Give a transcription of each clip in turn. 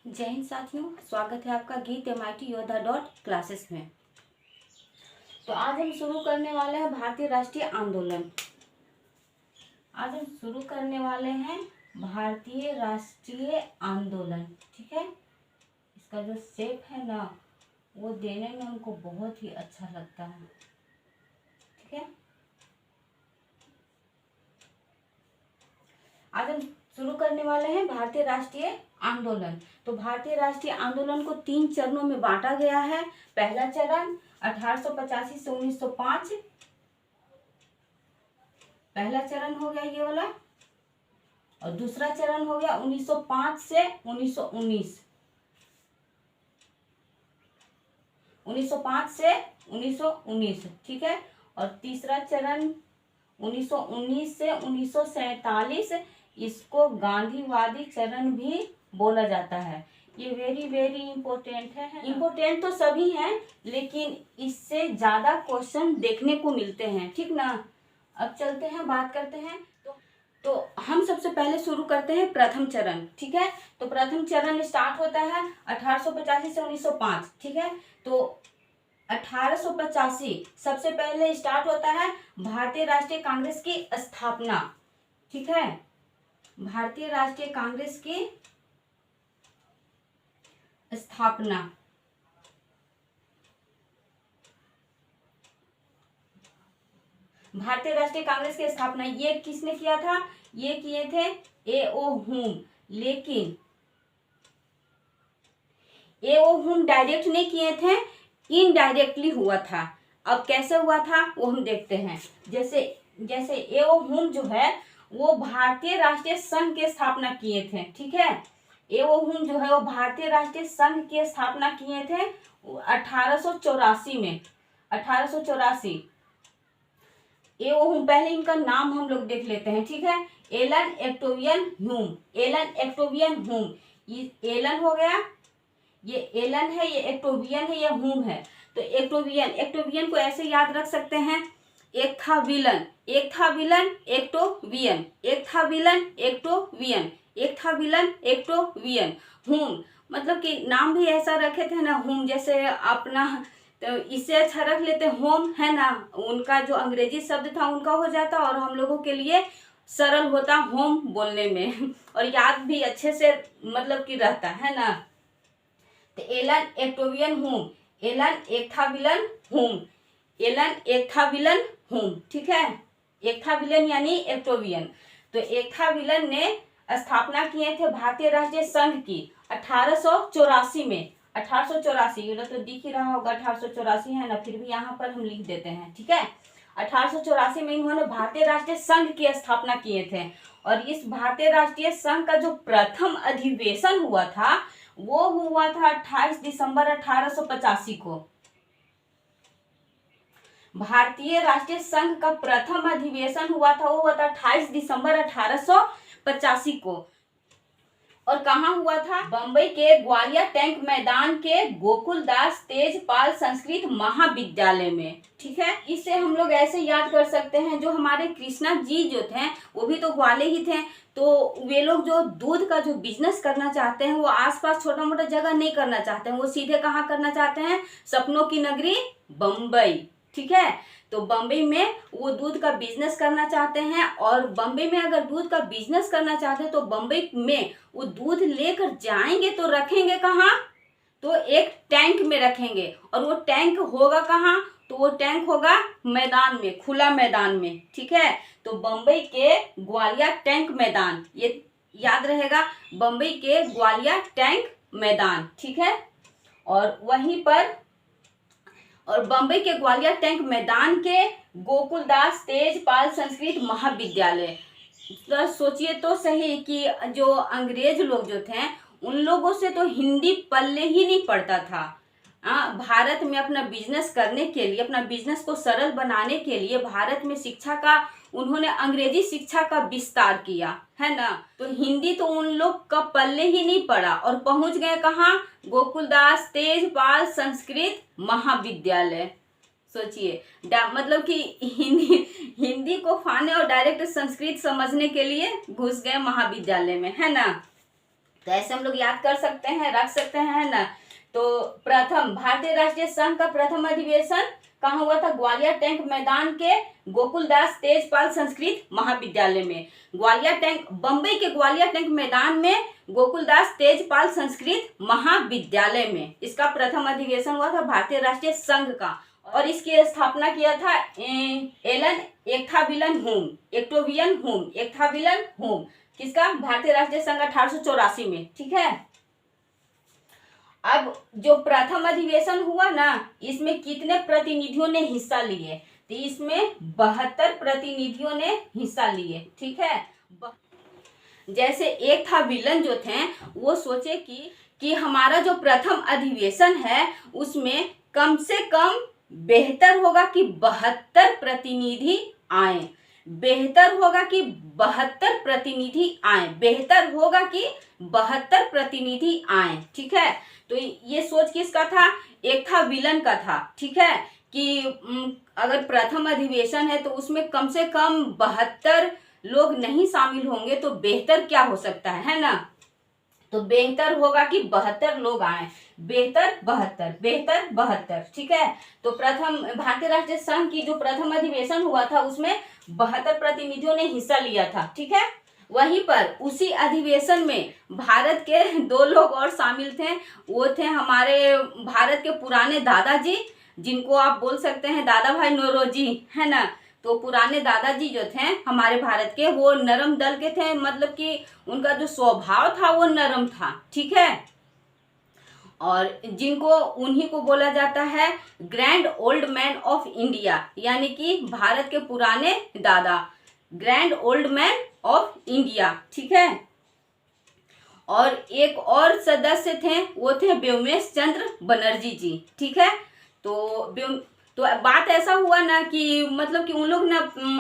जय हिंद साथियों, स्वागत है आपका गीत MIT योद्धा डॉट क्लासेस में। तो आज हम शुरू करने वाले हैं भारतीय राष्ट्रीय आंदोलन। आज हम शुरू करने वाले हैं भारतीय राष्ट्रीय आंदोलन। ठीक है, इसका जो शेप है ना, वो देने में हमको बहुत ही अच्छा लगता है। ठीक है, आज हम शुरू करने वाले हैं भारतीय राष्ट्रीय आंदोलन। तो भारतीय राष्ट्रीय आंदोलन को 3 चरणों में बांटा गया है। पहला चरण 1885 से 1905, पहला चरण हो गया ये वाला, और दूसरा चरण हो गया 1905 से 1919, 1905 से 1919। ठीक है, और तीसरा चरण 1919 से 1947, इसको गांधीवादी चरण भी बोला जाता है। ये वेरी इंपॉर्टेंट है। इंपॉर्टेंट तो सभी हैं, लेकिन इससे ज्यादा क्वेश्चन देखने को मिलते हैं। ठीक ना, अब चलते हैं, बात करते हैं। तो हम सबसे पहले शुरू करते हैं प्रथम चरण। ठीक है, तो प्रथम चरण स्टार्ट होता है 1885 से 1905। ठीक है, तो 1885 सबसे पहले स्टार्ट होता है भारतीय राष्ट्रीय कांग्रेस की स्थापना। ठीक है, भारतीय राष्ट्रीय कांग्रेस की स्थापना। भारतीय राष्ट्रीय कांग्रेस की स्थापना ये किसने किया था? ये किए थे A.O. हुम। लेकिन A.O. हुम डायरेक्ट नहीं किए थे, इनडायरेक्टली हुआ था। अब कैसे हुआ था वो हम देखते हैं। जैसे A.O. हुम जो है वो भारतीय राष्ट्रीय संघ की स्थापना किए थे। ठीक है, A.O. हुम जो है वो भारतीय राष्ट्रीय संघ की स्थापना किए थे 1884 में। 1884 A.O. हुम, पहले इनका नाम हम लोग देख लेते हैं। ठीक है, एलन एक्टोवियन ह्यूम। एलन एक्टोवियन ह्यूम, ये एलन हो गया, ये एलन है, ये एक्टोवियन है, ये हुम है। तो एक्टोवियन को ऐसे याद रख सकते हैं, एक था विलन, एक था विलन, एक्टोवियन, एक था विलन, एक्टोवियन, एक था विलन, एक्टोवियन। हुम मतलब कि नाम भी ऐसा रखे थे ना, हुम जैसे अपना, तो इससे अच्छा रख लेते होम, है ना। उनका जो अंग्रेजी शब्द था उनका हो जाता और हम लोगों के लिए सरल होता होम बोलने में, और याद भी अच्छे से मतलब कि रहता है ना। तो एलन एक्टोवियन होम, एलन एक था विलन होम, एलन एक था विलन होम। ठीक है, एक था विलन यानी एक्टोवियन। तो एक था विलन ने स्थापना किए थे भारतीय राष्ट्रीय संघ की 1884 में। 1884, ये तो दिख ही रहा होगा 1884 है ना, फिर भी यहाँ पर हम लिख देते हैं। ठीक है, 1884 में इन्होंने भारतीय राष्ट्रीय संघ की स्थापना किए थे। और इस भारतीय राष्ट्रीय संघ का जो प्रथम अधिवेशन हुआ था वो हुआ था 28 दिसंबर 1885 को। भारतीय राष्ट्रीय संघ का प्रथम अधिवेशन हुआ था, वो हुआ था 28 दिसंबर 1885 को। और कहाँ हुआ था? बम्बई के ग्वालियर टैंक मैदान के गोकुलदास तेजपाल संस्कृत महाविद्यालय में। ठीक है, इसे हम लोग ऐसे याद कर सकते हैं, जो हमारे कृष्णा जी जो थे वो भी तो ग्वालियर ही थे। तो वे लोग जो दूध का जो बिजनेस करना चाहते हैं वो आसपास छोटा मोटा जगह नहीं करना चाहते हैं, वो सीधे कहाँ करना चाहते हैं? सपनों की नगरी बम्बई। ठीक है, तो बम्बई में वो दूध का बिजनेस करना चाहते हैं। और बम्बई में अगर दूध का बिजनेस करना चाहते हैं तो बम्बई में वो दूध लेकर जाएंगे तो रखेंगे कहाँ? तो एक टैंक में रखेंगे। और वो टैंक होगा कहाँ? तो वो टैंक होगा मैदान में, खुला मैदान में। ठीक है, तो बम्बई के ग्वालियर टैंक मैदान, ये याद रहेगा, बम्बई के ग्वालियर टैंक मैदान। ठीक है, और वहीं पर, और बम्बई के ग्वालियर टैंक मैदान के गोकुलदास तेजपाल संस्कृत महाविद्यालय। तो सोचिए तो सही कि जो अंग्रेज लोग जो थे उन लोगों से तो हिंदी पल्ले ही नहीं पड़ता था। भारत में अपना बिजनेस करने के लिए, अपना बिजनेस को सरल बनाने के लिए भारत में शिक्षा का उन्होंने अंग्रेजी शिक्षा का विस्तार किया, है ना। तो हिंदी तो उन लोग का पल्ले ही नहीं पड़ा और पहुंच गए कहाँ? गोकुलदास तेजपाल संस्कृत महाविद्यालय। सोचिए, मतलब कि हिंदी को फाने और डायरेक्ट संस्कृत समझने के लिए घुस गए महाविद्यालय में, है ना। तो ऐसे हम लोग याद कर सकते हैं, रख सकते हैं, है ना। तो प्रथम भारतीय राष्ट्रीय संघ का प्रथम अधिवेशन कहाँ हुआ था? ग्वालियर टैंक मैदान के गोकुलदास तेजपाल संस्कृत महाविद्यालय में। ग्वालियर टैंक, बम्बई के ग्वालियर टैंक मैदान में गोकुलदास तेजपाल संस्कृत महाविद्यालय में इसका प्रथम अधिवेशन हुआ था भारतीय राष्ट्रीय संघ का। और इसकी स्थापना किया था एलन एक्थाविलन होम, किसका? भारतीय राष्ट्रीय संघ 1884 में। ठीक है। अब जो प्रथम अधिवेशन हुआ ना, इसमें कितने प्रतिनिधियों ने हिस्सा लिए? तो इसमें 72 प्रतिनिधियों ने हिस्सा लिए। ठीक है। जैसे एक था विलन जो थे, वो सोचे कि हमारा जो प्रथम अधिवेशन है उसमें कम से कम बेहतर होगा कि 72 प्रतिनिधि आए, बेहतर होगा कि 72 प्रतिनिधि आए, बेहतर होगा कि 72 प्रतिनिधि आए। ठीक है। तो ये सोच किसका था? एक था विलन का था। ठीक है, कि अगर प्रथम अधिवेशन है तो उसमें कम से कम 72 लोग नहीं शामिल होंगे तो बेहतर क्या हो सकता है ना। तो बेहतर होगा कि 72 लोग आए, बेहतर 72। ठीक है। तो प्रथम भारतीय राष्ट्रीय संघ की जो प्रथम अधिवेशन हुआ था उसमें 72 प्रतिनिधियों ने हिस्सा लिया था। ठीक है। वहीं पर उसी अधिवेशन में भारत के 2 लोग और शामिल थे। वो थे हमारे भारत के पुराने दादाजी, जिनको आप बोल सकते हैं दादा भाई नौरोजी, है ना। तो पुराने दादाजी जो थे हमारे भारत के, वो नरम दल के थे, मतलब कि उनका जो स्वभाव था वो नरम था। ठीक है। और जिनको उन्हीं को बोला जाता है grand old man of India, यानी कि भारत के पुराने दादा, grand old man of India. ठीक है। और एक और सदस्य थे, वो थे व्योमेश चंद्र बनर्जी जी। ठीक है। तो बात ऐसा हुआ ना कि मतलब कि उन लोग ना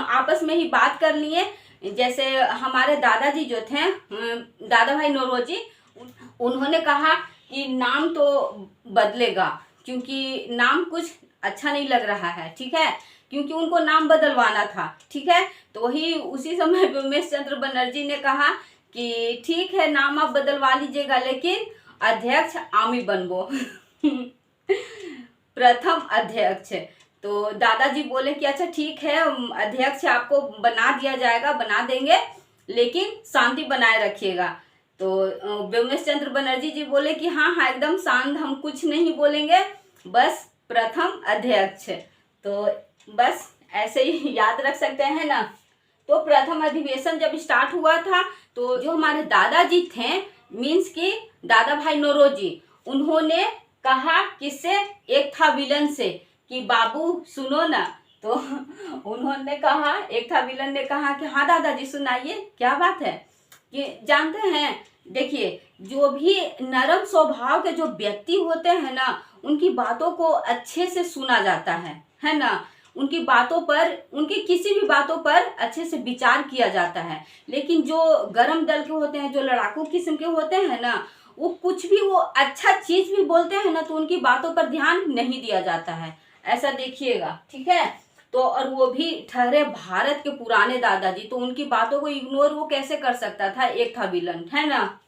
आपस में ही बात कर लिए। जैसे हमारे दादाजी जो थे, दादा भाई नौरोजी, उन्होंने कहा कि नाम तो बदलेगा, क्योंकि नाम कुछ अच्छा नहीं लग रहा है। ठीक है, क्योंकि उनको नाम बदलवाना था। ठीक है। तो वही उसी समय व्योमेश चंद्र बनर्जी ने कहा कि ठीक है, नाम आप बदलवा लीजिएगा, लेकिन अध्यक्ष आमी बनबो प्रथम अध्यक्ष। तो दादाजी बोले कि अच्छा ठीक है, अध्यक्ष आपको बना दिया जाएगा, बना देंगे, लेकिन शांति बनाए रखिएगा। तो व्योमेश चंद्र बनर्जी जी बोले कि हाँ एकदम शांत, हम कुछ नहीं बोलेंगे, बस प्रथम अध्यक्ष। तो बस ऐसे ही याद रख सकते हैं ना। तो प्रथम अधिवेशन जब स्टार्ट हुआ था तो जो हमारे दादाजी थे, मीन्स कि दादा भाई नौरोजी, उन्होंने कहा किससे? एक था विलन से कि बाबू सुनो ना। तो उन्होंने कहा, एक था विलन ने कहा कि हाँ दादाजी सुनाइए, क्या बात है? कि जानते हैं, देखिए जो भी नरम स्वभाव के जो व्यक्ति होते हैं ना, उनकी बातों को अच्छे से सुना जाता है ना। उनकी बातों पर, उनकी किसी भी बातों पर अच्छे से विचार किया जाता है। लेकिन जो गरम दल के होते हैं, जो लड़ाकू किस्म के होते हैं ना, वो कुछ भी, वो अच्छा चीज भी बोलते हैं ना, तो उनकी बातों पर ध्यान नहीं दिया जाता है। ऐसा देखिएगा। ठीक है। तो और वो भी ठहरे भारत के पुराने दादाजी, तो उनकी बातों को इग्नोर वो कैसे कर सकता था? एक था विलन, है ना।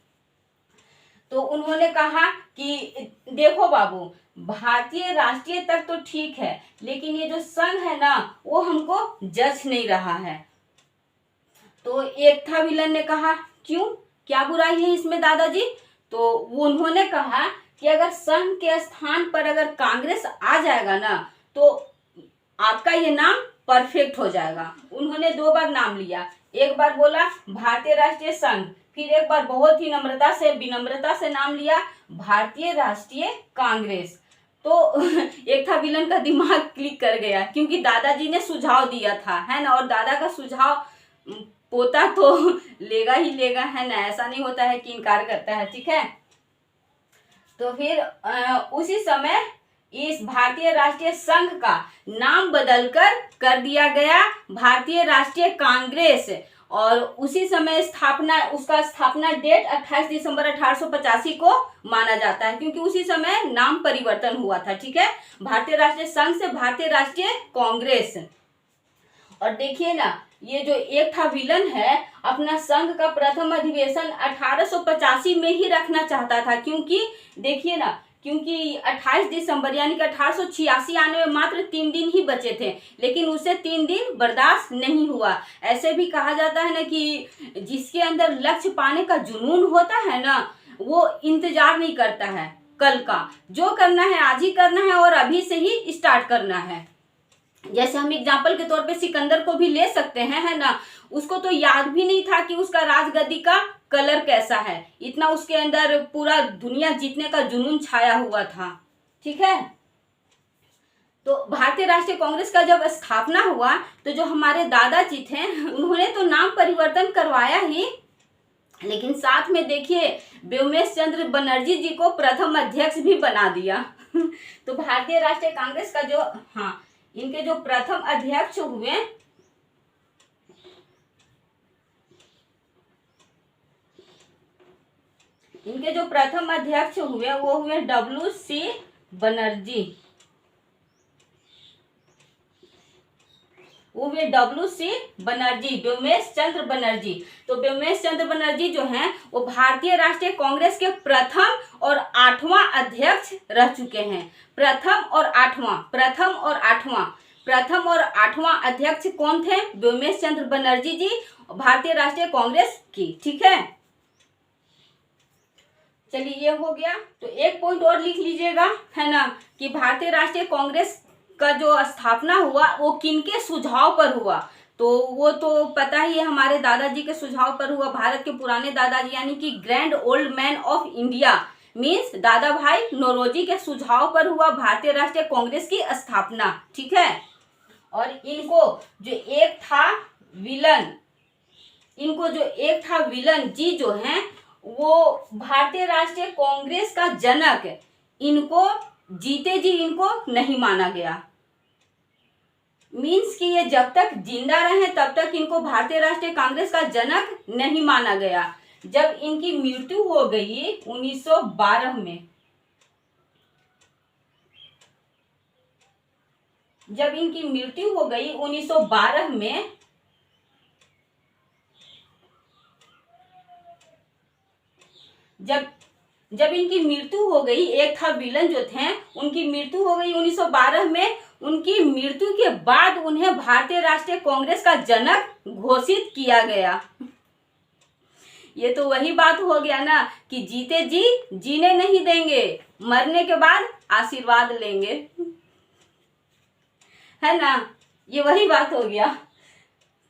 तो उन्होंने कहा कि देखो बाबू, भारतीय राष्ट्रीय तक तो ठीक है, लेकिन ये जो संघ है ना, वो हमको जच नहीं रहा है। तो एक था विलन ने कहा क्यों, क्या बुराई है इसमें दादाजी? तो वो उन्होंने कहा कि अगर संघ के स्थान पर अगर कांग्रेस आ जाएगा ना, तो आपका ये नाम परफेक्ट हो जाएगा। उन्होंने 2 बार नाम लिया, एक बार बोला भारतीय राष्ट्रीय संघ, फिर एक बार बहुत ही विनम्रता से नाम लिया भारतीय राष्ट्रीय कांग्रेस। तो एक था विलन का दिमाग क्लिक कर गया, क्योंकि दादाजी ने सुझाव दिया था, है ना। और दादा का सुझाव पोता तो लेगा ही लेगा, है ना। ऐसा नहीं होता है कि इनकार करता है। ठीक है। तो फिर उसी समय इस भारतीय राष्ट्रीय संघ का नाम बदलकर कर दिया गया भारतीय राष्ट्रीय कांग्रेस। और उसी समय उसका स्थापना डेट 28 दिसंबर 1885 को माना जाता है, क्योंकि उसी समय नाम परिवर्तन हुआ था। ठीक है। भारतीय राष्ट्रीय संघ से भारतीय राष्ट्रीय कांग्रेस। और देखिए ना, ये जो एक था विलन है अपना संघ का प्रथम अधिवेशन 1885 में ही रखना चाहता था, क्योंकि देखिए ना, क्योंकि 28 दिसंबर यानी कि 1886 आने में मात्र 3 दिन ही बचे थे, लेकिन उसे 3 दिन बर्दाश्त नहीं हुआ। ऐसे भी कहा जाता है ना कि जिसके अंदर लक्ष्य पाने का जुनून होता है ना, वो इंतजार नहीं करता है कल का, जो करना है आज ही करना है और अभी से ही स्टार्ट करना है। जैसे हम एग्जाम्पल के तौर पे सिकंदर को भी ले सकते हैं, है ना, उसको तो याद भी नहीं था कि उसका राजगद्दी का कलर कैसा है, इतना उसके अंदर पूरा दुनिया जीतने का जुनून छाया हुआ था। ठीक है, तो भारतीय राष्ट्रीय कांग्रेस का जब स्थापना हुआ तो जो हमारे दादाजी थे उन्होंने तो नाम परिवर्तन करवाया ही, लेकिन साथ में देखिए व्योमेश चंद्र बनर्जी जी को प्रथम अध्यक्ष भी बना दिया। तो भारतीय राष्ट्रीय कांग्रेस का जो इनके जो प्रथम अध्यक्ष हुए वो हुए WC बनर्जी। व्योमेश चंद्र बनर्जी। तो व्योमेश चंद्र बनर्जी जो हैं वो भारतीय राष्ट्रीय कांग्रेस के प्रथम और 8वां अध्यक्ष रह चुके हैं। प्रथम और आठवां अध्यक्ष कौन थे? व्योमेश चंद्र बनर्जी जी, भारतीय राष्ट्रीय कांग्रेस की। ठीक है, चलिए ये हो गया। तो एक पॉइंट और लिख लीजिएगा, है ना, कि भारतीय राष्ट्रीय कांग्रेस का जो स्थापना हुआ वो किनके सुझाव पर हुआ? तो वो तो पता ही है, हमारे दादाजी के सुझाव पर हुआ। भारत के पुराने दादाजी यानी कि grand old man of India means दादा भाई नौरोजी के सुझाव पर हुआ भारतीय राष्ट्रीय कांग्रेस की स्थापना। ठीक है, और इनको जो एक था विलन जी जो हैं वो भारतीय राष्ट्रीय कांग्रेस का जनक, इनको जीते जी इनको नहीं माना गया। मीन्स कि ये जब तक जिंदा रहे तब तक इनको भारतीय राष्ट्रीय कांग्रेस का जनक नहीं माना गया। जब इनकी मृत्यु हो गई 1912 में, जब इनकी मृत्यु हो गई 1912 में, जब इनकी मृत्यु हो गई, एक था विलन जो थे उनकी मृत्यु हो गई 1912 में। उनकी मृत्यु के बाद उन्हें भारतीय राष्ट्रीय कांग्रेस का जनक घोषित किया गया। ये तो वही बात हो गया ना कि जीते जी जीने नहीं देंगे, मरने के बाद आशीर्वाद लेंगे, है ना, ये वही बात हो गया।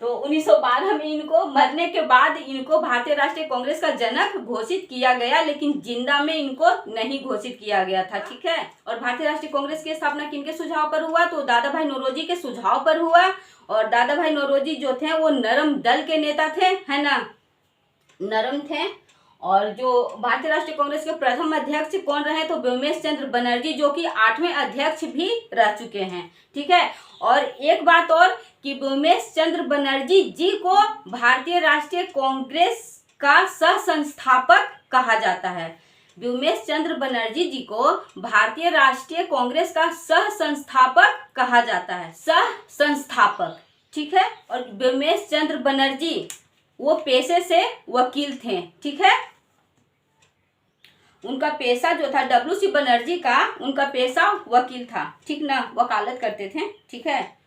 तो 1912 में इनको मरने के बाद इनको भारतीय राष्ट्रीय कांग्रेस का जनक घोषित किया गया, लेकिन जिंदा में इनको नहीं घोषित किया गया था। ठीक है, और भारतीय राष्ट्रीय कांग्रेस की स्थापना किनके सुझाव पर हुआ? तो दादा भाई नौरोजी के सुझाव पर हुआ। और दादा भाई नौरोजी जो थे वो नरम दल के नेता थे, है ना, नरम थे। और जो भारतीय राष्ट्रीय कांग्रेस के प्रथम अध्यक्ष कौन रहे? तो व्योमेश चंद्र बनर्जी, जो कि 8वें अध्यक्ष भी रह चुके हैं। ठीक है, और एक बात और कि व्योमेश चंद्र बनर्जी जी को भारतीय राष्ट्रीय कांग्रेस का सह संस्थापक कहा जाता है। व्योमेश चंद्र बनर्जी जी को भारतीय राष्ट्रीय कांग्रेस का सह संस्थापक कहा जाता है, सह संस्थापक। ठीक है, और व्योमेश चंद्र बनर्जी वो पेशे से वकील थे। ठीक है, उनका पेशा जो था WC बनर्जी का, उनका पेशा वकील था। ठीक ना, वकालत करते थे। ठीक है,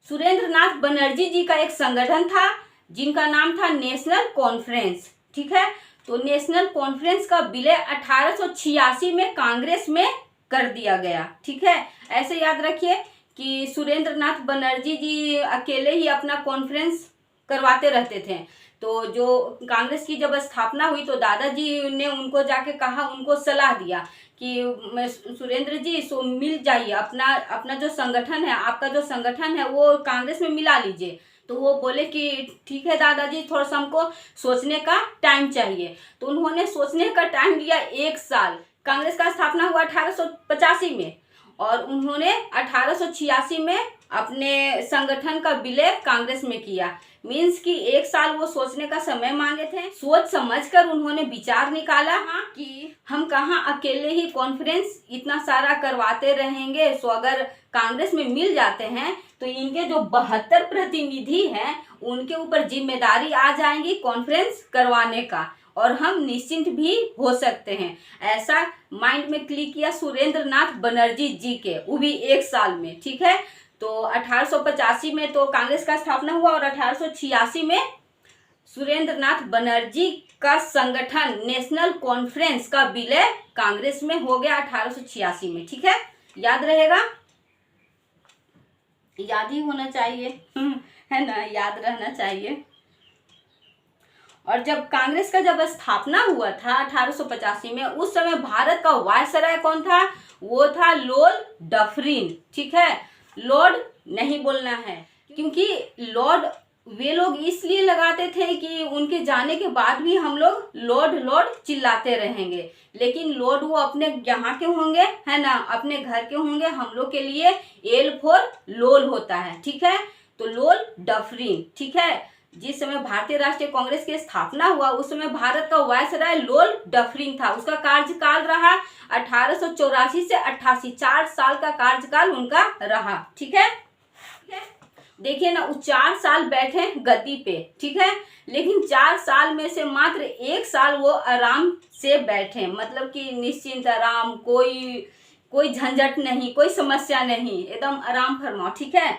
सुरेंद्र नाथ बनर्जी जी का एक संगठन था जिनका नाम था नेशनल कॉन्फ्रेंस। ठीक है, तो नेशनल कॉन्फ्रेंस का विलय 1886 में कांग्रेस में कर दिया गया। ठीक है, ऐसे याद रखिए कि सुरेंद्र नाथ बनर्जी जी अकेले ही अपना कॉन्फ्रेंस करवाते रहते थे। तो जो कांग्रेस की जब स्थापना हुई तो दादाजी ने उनको जाके कहा, उनको सलाह दिया कि सुरेंद्र जी सो मिल जाइए, अपना जो संगठन है, आपका जो संगठन है वो कांग्रेस में मिला लीजिए। तो वो बोले कि ठीक है दादाजी, थोड़ा सा हमको सोचने का टाइम चाहिए। तो उन्होंने सोचने का टाइम लिया 1 साल। कांग्रेस का स्थापना हुआ 1885 में और उन्होंने 1886 में अपने संगठन का विलय कांग्रेस में किया। मीन्स कि 1 साल वो सोचने का समय मांगे थे। सोच समझकर उन्होंने विचार निकाला कि हम कहाँ अकेले ही कॉन्फ्रेंस इतना सारा करवाते रहेंगे, सो अगर कांग्रेस में मिल जाते हैं तो इनके जो 72 प्रतिनिधि हैं उनके ऊपर जिम्मेदारी आ जाएंगी कॉन्फ्रेंस करवाने का, और हम निश्चिंत भी हो सकते हैं। ऐसा माइंड में क्लिक किया सुरेंद्र नाथ बनर्जी जी के, वो भी 1 साल में। ठीक है, तो 1885 में तो कांग्रेस का स्थापना हुआ और 1886 में सुरेंद्र नाथ बनर्जी का संगठन नेशनल कॉन्फ्रेंस का विलय कांग्रेस में हो गया 1886 में। ठीक है, याद रहेगा, याद ही होना चाहिए है ना, याद रहना चाहिए। और जब कांग्रेस का जब स्थापना हुआ था 1885 में, उस समय भारत का वायसराय कौन था? वो था लॉर्ड डफरिन। ठीक है, लॉर्ड नहीं बोलना है, क्योंकि लॉर्ड वे लोग इसलिए लगाते थे कि उनके जाने के बाद भी हम लोग लॉर्ड लॉर्ड चिल्लाते रहेंगे, लेकिन लॉर्ड वो अपने यहाँ के होंगे, है ना, अपने घर के होंगे। हम लोग के लिए एल फॉर लोल होता है। ठीक है, तो लॉर्ड डफरिन। ठीक है, जिस समय भारतीय राष्ट्रीय कांग्रेस की स्थापना हुआ उस समय भारत का वायसराय लॉर्ड डफरिन था। उसका कार्यकाल रहा 1884 से 88, 4 साल का कार्यकाल उनका रहा। ठीक है, देखिए ना, वो 4 साल बैठे गद्दी पे। ठीक है, लेकिन 4 साल में से मात्र 1 साल वो आराम से बैठे, मतलब कि निश्चिंत आराम, कोई झंझट नहीं, कोई समस्या नहीं, एकदम आराम फरमाओ। ठीक है,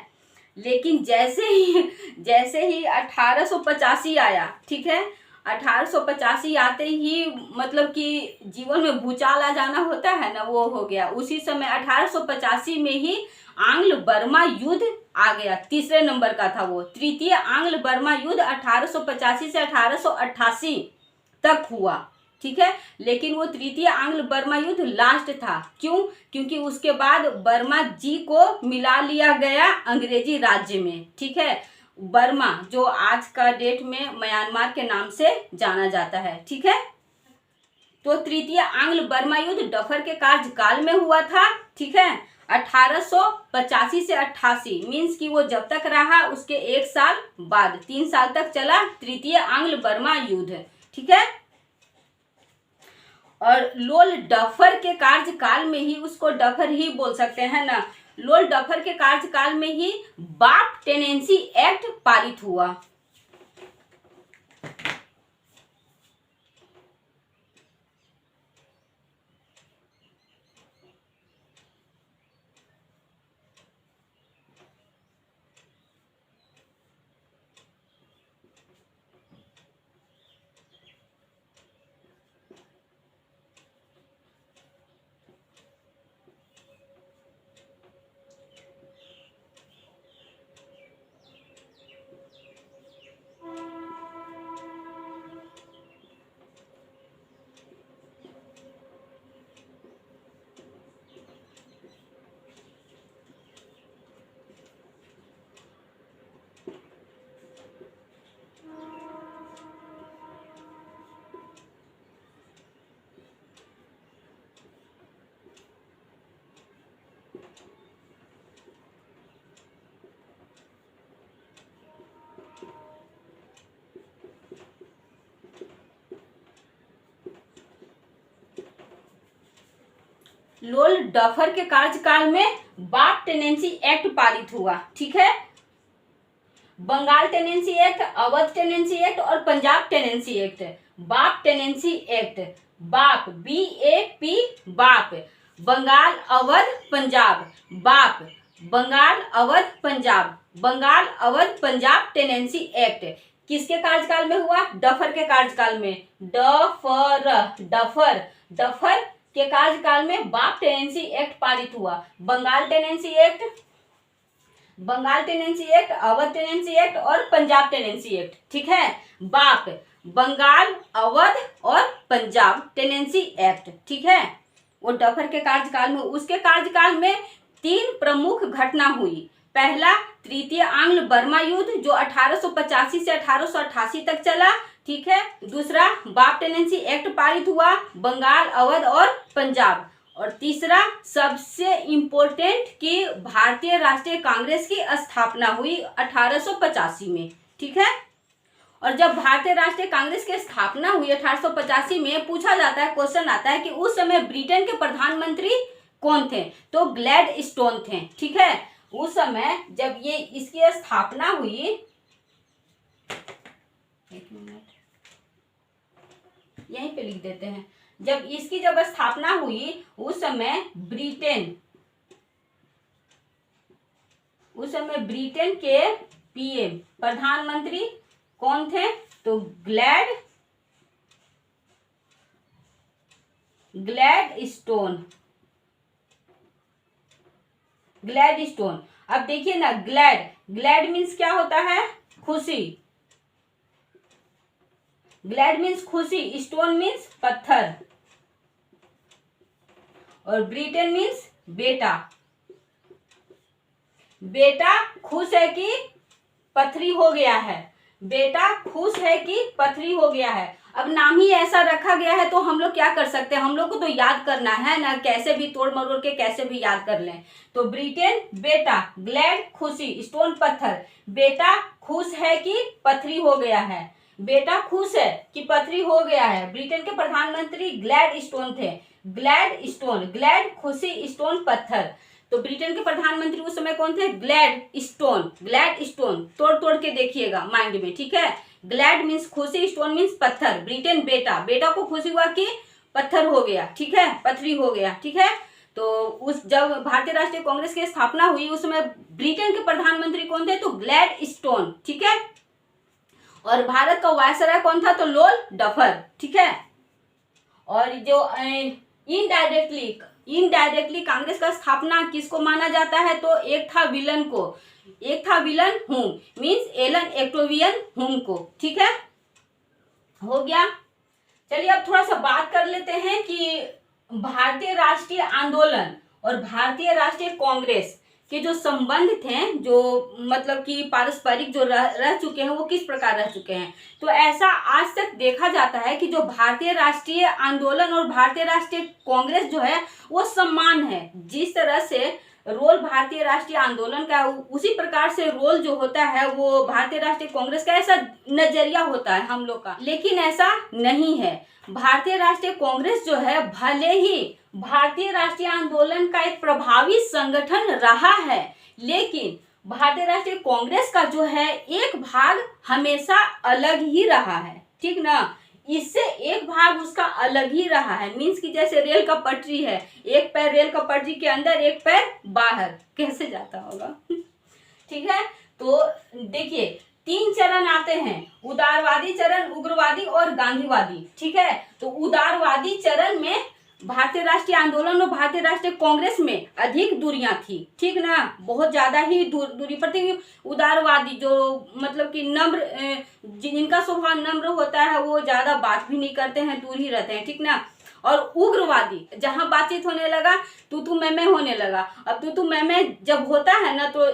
लेकिन जैसे ही 1885 आया, ठीक है, 1885 आते ही मतलब कि जीवन में भूचाल आ जाना होता है ना, वो हो गया। उसी समय 1885 में ही आंग्ल बर्मा युद्ध आ गया, 3रे नंबर का था वो। तृतीय आंग्ल बर्मा युद्ध 1885 से 1888 तक हुआ। ठीक है, लेकिन वो तृतीय आंग्ल बर्मा युद्ध लास्ट था। क्यों? क्योंकि उसके बाद बर्मा जी को मिला लिया गया अंग्रेजी राज्य में। ठीक है, बर्मा जो आज का डेट में म्यांमार के नाम से जाना जाता है। ठीक है, तो तृतीय आंग्ल बर्मा युद्ध डफर के कार्यकाल में हुआ था। ठीक है, 1885 से 88, मीन्स कि वो जब तक रहा उसके 1 साल बाद 3 साल तक चला तृतीय आंग्ल बर्मा युद्ध। ठीक है, और लॉर्ड डफर के कार्यकाल में ही, उसको डफर ही बोल सकते हैं ना, लॉर्ड डफर के कार्यकाल में ही बाप टेनेंसी एक्ट पारित हुआ। लॉर्ड डफर के कार्यकाल में बाप टेनेंसी एक्ट पारित हुआ। ठीक है, Bengal tenancy act, Awadh tenancy act और पंजाब टेनेंसी एक्ट। बाप टेनेंसी एक्ट, बाप BAP बाप, बंगाल अवध पंजाब, बाप बंगाल अवध पंजाब, बंगाल अवध पंजाब टेनेंसी एक्ट किसके कार्यकाल में हुआ? डफर के कार्यकाल में। डफर के कार्यकाल में बाप टेनेंसी एक्ट पारित हुआ। Bengal tenancy act, Awadh tenancy act और पंजाब टेनेंसी एक्ट। ठीक है, बाप बंगाल अवध और पंजाब टेनेंसी एक्ट। ठीक है, वो डफर के कार्यकाल में। उसके कार्यकाल में 3 प्रमुख घटना हुई। पहला, तृतीय आंग्ल बर्मा युद्ध जो 1885 से 1888 तक चला। ठीक है, दूसरा, बाप टेनेंसी एक्ट पारित हुआ बंगाल अवध और पंजाब, और तीसरा सबसे इम्पोर्टेंट कि भारतीय राष्ट्रीय कांग्रेस की स्थापना हुई 1885 में। ठीक है, और जब भारतीय राष्ट्रीय कांग्रेस की स्थापना हुई 1885 में, पूछा जाता है, क्वेश्चन आता है कि उस समय ब्रिटेन के प्रधानमंत्री कौन थे? तो ग्लैडस्टोन थे। ठीक है, उस समय जब ये इसकी स्थापना हुई, एक मिनट यहीं पे लिख देते हैं, जब स्थापना हुई उस समय ब्रिटेन के पीएम प्रधानमंत्री कौन थे? तो ग्लैडस्टोन। अब देखिए ना, ग्लैड मीन्स क्या होता है? खुशी। ग्लैड मीन्स खुशी, स्टोन मीन्स पत्थर, और ब्रिटेन मीन्स बेटा। बेटा खुश है कि पथरी हो गया है, बेटा खुश है कि पथरी हो गया है। अब नाम ही ऐसा रखा गया है तो हम लोग क्या कर सकते हैं? हम लोग को तो याद करना है ना, कैसे भी तोड़ मरोड़ के कैसे भी याद कर लें। तो ब्रिटेन बेटा, ग्लैड खुशी, स्टोन पत्थर। बेटा खुश है कि पथरी हो गया है, बेटा खुश है कि पथरी हो गया है। ब्रिटेन के प्रधानमंत्री ग्लैडस्टोन थे। ग्लैड खुशी, स्टोन पत्थर। तो ब्रिटेन के प्रधानमंत्री उस समय कौन थे? ग्लैडस्टोन। तोड़ के देखिएगा माइंड में। ठीक है, ग्लैड मीन्स खुशी, स्टोन मीन्स पत्थर। ब्रिटेन बेटा को खुशी हुआ कि पत्थर हो गया। ठीक है, पथरी हो गया। ठीक है, तो जब भारतीय राष्ट्रीय कांग्रेस की स्थापना हुई उस समय ब्रिटेन के प्रधानमंत्री कौन थे? तो ग्लैडस्टोन। ठीक है, और भारत का वायसराय कौन था? तो लॉर्ड डफर। ठीक है, और जो इनडायरेक्टली कांग्रेस का स्थापना किसको माना जाता है? तो एक था विलन हुम, मीन्स एलन एक्टोवियन हुम को। ठीक है, हो गया। चलिए अब थोड़ा सा बात कर लेते हैं कि भारतीय राष्ट्रीय आंदोलन और भारतीय राष्ट्रीय कांग्रेस के जो संबंध थे, जो मतलब कि पारस्परिक जो रह चुके हैं, वो किस प्रकार रह चुके हैं। तो ऐसा आज तक देखा जाता है कि जो भारतीय राष्ट्रीय आंदोलन और भारतीय राष्ट्रीय कांग्रेस जो है वो समान है। जिस तरह से रोल भारतीय राष्ट्रीय आंदोलन का, उसी प्रकार से रोल जो होता है वो भारतीय राष्ट्रीय कांग्रेस का, ऐसा नजरिया होता है हम लोग का। लेकिन ऐसा नहीं है। भारतीय राष्ट्रीय कांग्रेस जो है भले ही भारतीय राष्ट्रीय आंदोलन का एक प्रभावी संगठन रहा है, लेकिन भारतीय राष्ट्रीय कांग्रेस का जो है एक भाग हमेशा अलग ही रहा है। ठीक ना, इससे एक भाग उसका अलग ही रहा है। मीन्स कि जैसे रेल का पटरी है, एक पैर रेल का पटरी के अंदर, एक पैर बाहर, कैसे जाता होगा। ठीक है, तो देखिए 3 चरण आते हैं, उदारवादी चरण, उग्रवादी और गांधीवादी। ठीक है, तो उदारवादी चरण में भारतीय राष्ट्रीय आंदोलन और भारतीय राष्ट्रीय कांग्रेस में अधिक दूरियां थी। ठीक ना, बहुत ज्यादा ही दूरी पर थी। उदारवादी जो मतलब कि नम्र, जिनका स्वभाव नम्र होता है, वो ज्यादा बात भी नहीं करते हैं, दूर ही रहते हैं। ठीक ना, और उग्रवादी जहां बातचीत होने लगा तू मैं होने लगा। अब तू मैं जब होता है ना, तो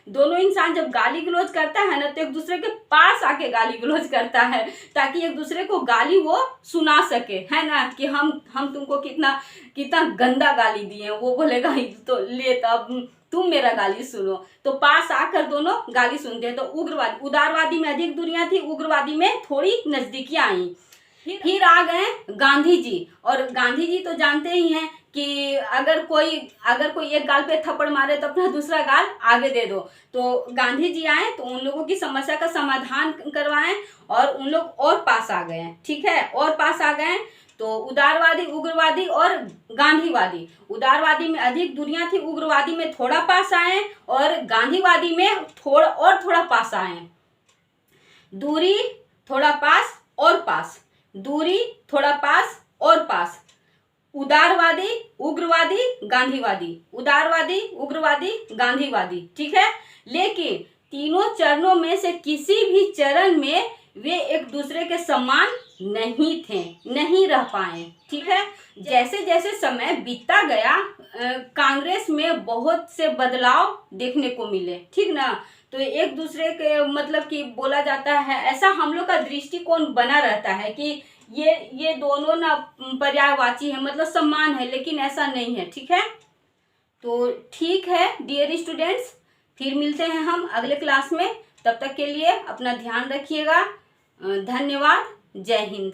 दोनों इंसान जब गाली गलौज करता है ना, तो एक दूसरे के पास आके गाली गलौज करता है, ताकि एक दूसरे को गाली वो सुना सके, है ना, कि हम तुमको कितना गंदा गाली दिए। वो बोलेगा तो ले, तब तुम मेरा गाली सुनो, तो पास आकर दोनों गाली सुनते हैं। तो उदारवादी में अधिक दूरियां थी, उग्रवादी में थोड़ी नजदीकियां आई। फिर आ गए गांधी जी, और गांधी जी तो जानते ही हैं कि अगर कोई एक गाल पे थप्पड़ मारे तो अपना दूसरा गाल आगे दे दो। तो गांधी जी आए तो उन लोगों की समस्या का समाधान करवाएं, और उन लोग और पास आ गए। ठीक है, और पास आ गए। तो उदारवादी, उग्रवादी और गांधीवादी, उदारवादी में अधिक दूरियां थी, उग्रवादी में थोड़ा पास आए, और गांधीवादी में थोड़ा पास आए। दूरी, थोड़ा पास और पास, दूरी, थोड़ा पास और पास। उदारवादी, उग्रवादी, गांधीवादी, उदारवादी, उग्रवादी, गांधीवादी। ठीक है, लेकिन तीनों चरणों में से किसी भी चरण में वे एक दूसरे के समान नहीं थे, नहीं रह पाए। ठीक है, जैसे जैसे समय बीतता गया कांग्रेस में बहुत से बदलाव देखने को मिले। ठीक ना, तो एक दूसरे के मतलब कि बोला जाता है, ऐसा हम लोग का दृष्टिकोण बना रहता है कि ये दोनों ना पर्यायवाची है, मतलब सम्मान है, लेकिन ऐसा नहीं है। ठीक है, तो ठीक है डियर स्टूडेंट्स, फिर मिलते हैं हम अगले क्लास में। तब तक के लिए अपना ध्यान रखिएगा। धन्यवाद। जय हिंद।